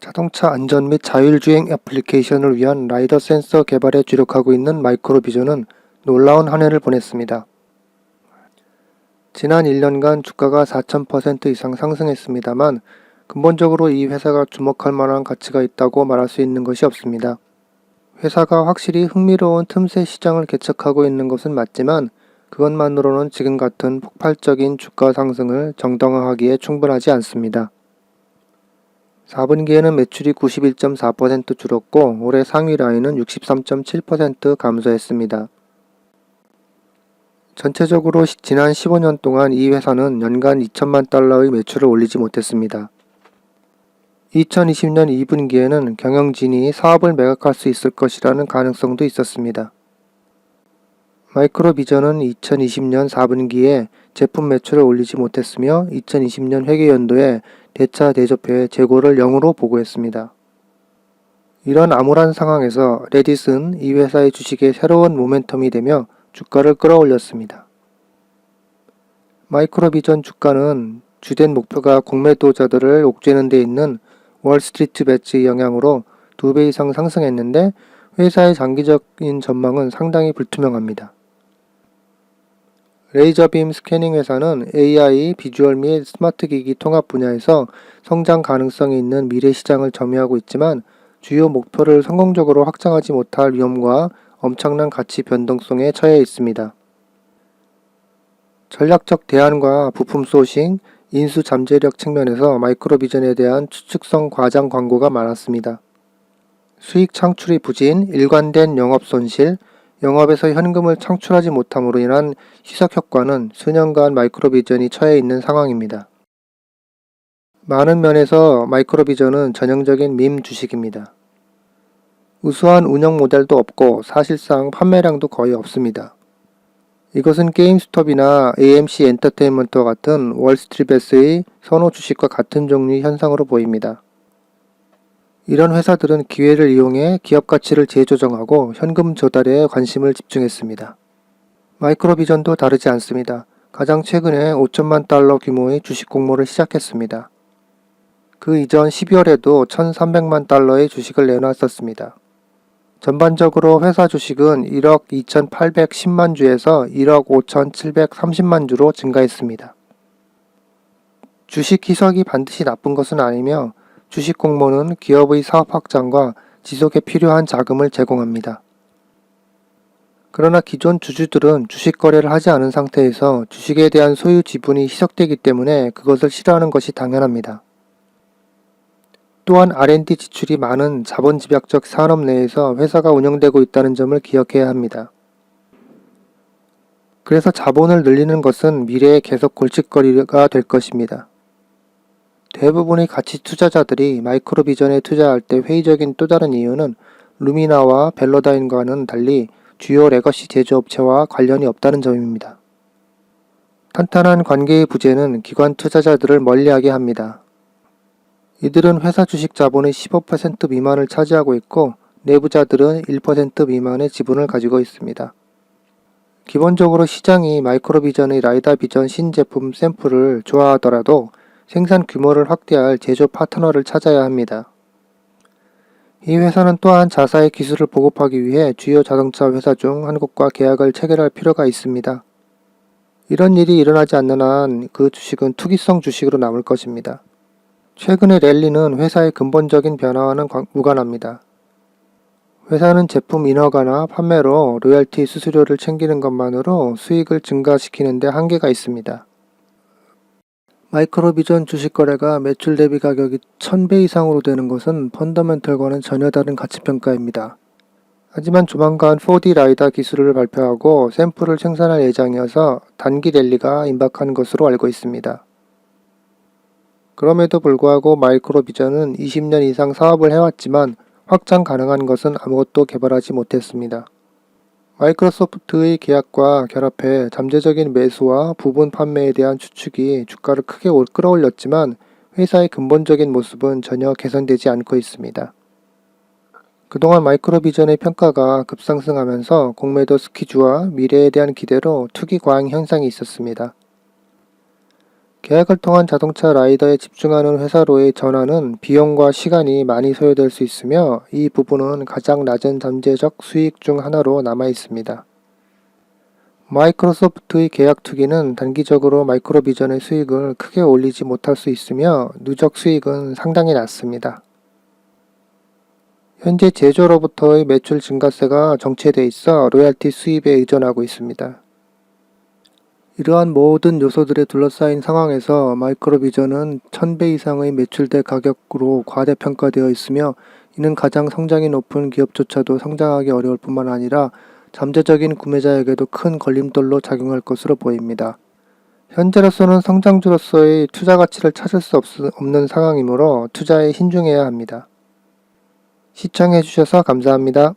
자동차 안전 및 자율주행 애플리케이션을 위한 라이더 센서 개발에 주력하고 있는 마이크로비전은 놀라운 한 해를 보냈습니다. 지난 1년간 주가가 4000% 이상 상승했습니다만 근본적으로 이 회사가 주목할 만한 가치가 있다고 말할 수 있는 것이 없습니다. 회사가 확실히 흥미로운 틈새 시장을 개척하고 있는 것은 맞지만 그것만으로는 지금 같은 폭발적인 주가 상승을 정당화하기에 충분하지 않습니다. 4분기에는 매출이 91.4% 줄었고 올해 상위 라인은 63.7% 감소했습니다. 전체적으로 지난 15년 동안 이 회사는 연간 2천만 달러의 매출을 올리지 못했습니다. 2020년 2분기에는 경영진이 사업을 매각할 수 있을 것이라는 가능성도 있었습니다. 마이크로비전은 2020년 4분기에 제품 매출을 올리지 못했으며 2020년 회계연도에 대차 대조표의 재고를 0으로 보고했습니다. 이런 암울한 상황에서 레딧은 이 회사의 주식에 새로운 모멘텀이 되며 주가를 끌어올렸습니다. 마이크로비전 주가는 주된 목표가 공매도자들을 옥죄는 데 있는 월스트리트 배치의 영향으로 2배 이상 상승했는데 회사의 장기적인 전망은 상당히 불투명합니다. 레이저빔 스캐닝 회사는 AI, 비주얼 및 스마트기기 통합 분야에서 성장 가능성이 있는 미래 시장을 점유하고 있지만 주요 목표를 성공적으로 확장하지 못할 위험과 엄청난 가치 변동성에 처해 있습니다. 전략적 대안과 부품 소싱, 인수 잠재력 측면에서 마이크로비전에 대한 추측성 과장 광고가 많았습니다. 수익 창출이 부진, 일관된 영업 손실, 영업에서 현금을 창출하지 못함으로 인한 희석 효과는 수년간 마이크로비전이 처해 있는 상황입니다. 많은 면에서 마이크로비전은 전형적인 밈 주식입니다. 우수한 운영 모델도 없고 사실상 판매량도 거의 없습니다. 이것은 게임스톱이나 AMC 엔터테인먼트와 같은 월스트리트의 선호 주식과 같은 종류의 현상으로 보입니다. 이런 회사들은 기회를 이용해 기업 가치를 재조정하고 현금 조달에 관심을 집중했습니다. 마이크로비전도 다르지 않습니다. 가장 최근에 5천만 달러 규모의 주식 공모를 시작했습니다. 그 이전 12월에도 1,300만 달러의 주식을 내놨었습니다. 전반적으로 회사 주식은 1억 2,810만 주에서 1억 5,730만 주로 증가했습니다. 주식 희석이 반드시 나쁜 것은 아니며 주식 공모는 기업의 사업 확장과 지속에 필요한 자금을 제공합니다. 그러나 기존 주주들은 주식 거래를 하지 않은 상태에서 주식에 대한 소유 지분이 희석되기 때문에 그것을 싫어하는 것이 당연합니다. 또한 R&D 지출이 많은 자본 집약적 산업 내에서 회사가 운영되고 있다는 점을 기억해야 합니다. 그래서 자본을 늘리는 것은 미래에 계속 골칫거리가 될 것입니다. 대부분의 가치 투자자들이 마이크로비전에 투자할 때 회의적인 또 다른 이유는 루미나와 벨로다인과는 달리 주요 레거시 제조업체와 관련이 없다는 점입니다. 탄탄한 관계의 부재는 기관 투자자들을 멀리하게 합니다. 이들은 회사 주식 자본의 15% 미만을 차지하고 있고 내부자들은 1% 미만의 지분을 가지고 있습니다. 기본적으로 시장이 마이크로비전의 라이다 비전 신제품 샘플을 좋아하더라도 생산 규모를 확대할 제조 파트너를 찾아야 합니다. 이 회사는 또한 자사의 기술을 보급하기 위해 주요 자동차 회사 중 한 곳과 계약을 체결할 필요가 있습니다. 이런 일이 일어나지 않는 한 그 주식은 투기성 주식으로 남을 것입니다. 최근의 랠리는 회사의 근본적인 변화와는 무관합니다. 회사는 제품 인허가나 판매로 로열티 수수료를 챙기는 것만으로 수익을 증가시키는 데 한계가 있습니다. 마이크로비전 주식 거래가 매출 대비 가격이 1000배 이상으로 되는 것은 펀더멘털과는 전혀 다른 가치평가입니다. 하지만 조만간 4D 라이다 기술을 발표하고 샘플을 생산할 예정이어서 단기 랠리가 임박한 것으로 알고 있습니다. 그럼에도 불구하고 마이크로비전은 20년 이상 사업을 해왔지만 확장 가능한 것은 아무것도 개발하지 못했습니다. 마이크로소프트의 계약과 결합해 잠재적인 매수와 부분 판매에 대한 추측이 주가를 크게 끌어올렸지만 회사의 근본적인 모습은 전혀 개선되지 않고 있습니다. 그동안 마이크로비전의 평가가 급상승하면서 공매도 스퀴즈와 미래에 대한 기대로 투기 과잉 현상이 있었습니다. 계약을 통한 자동차 라이더에 집중하는 회사로의 전환은 비용과 시간이 많이 소요될 수 있으며 이 부분은 가장 낮은 잠재적 수익 중 하나로 남아 있습니다. 마이크로소프트의 계약 투기는 단기적으로 마이크로비전의 수익을 크게 올리지 못할 수 있으며 누적 수익은 상당히 낮습니다. 현재 제조로부터의 매출 증가세가 정체돼 있어 로얄티 수입에 의존하고 있습니다. 이러한 모든 요소들에 둘러싸인 상황에서 마이크로비전은 1000배 이상의 매출대 가격으로 과대평가되어 있으며 이는 가장 성장이 높은 기업조차도 성장하기 어려울 뿐만 아니라 잠재적인 구매자에게도 큰 걸림돌로 작용할 것으로 보입니다. 현재로서는 성장주로서의 투자 가치를 찾을 수 없는 상황이므로 투자에 신중해야 합니다. 시청해주셔서 감사합니다.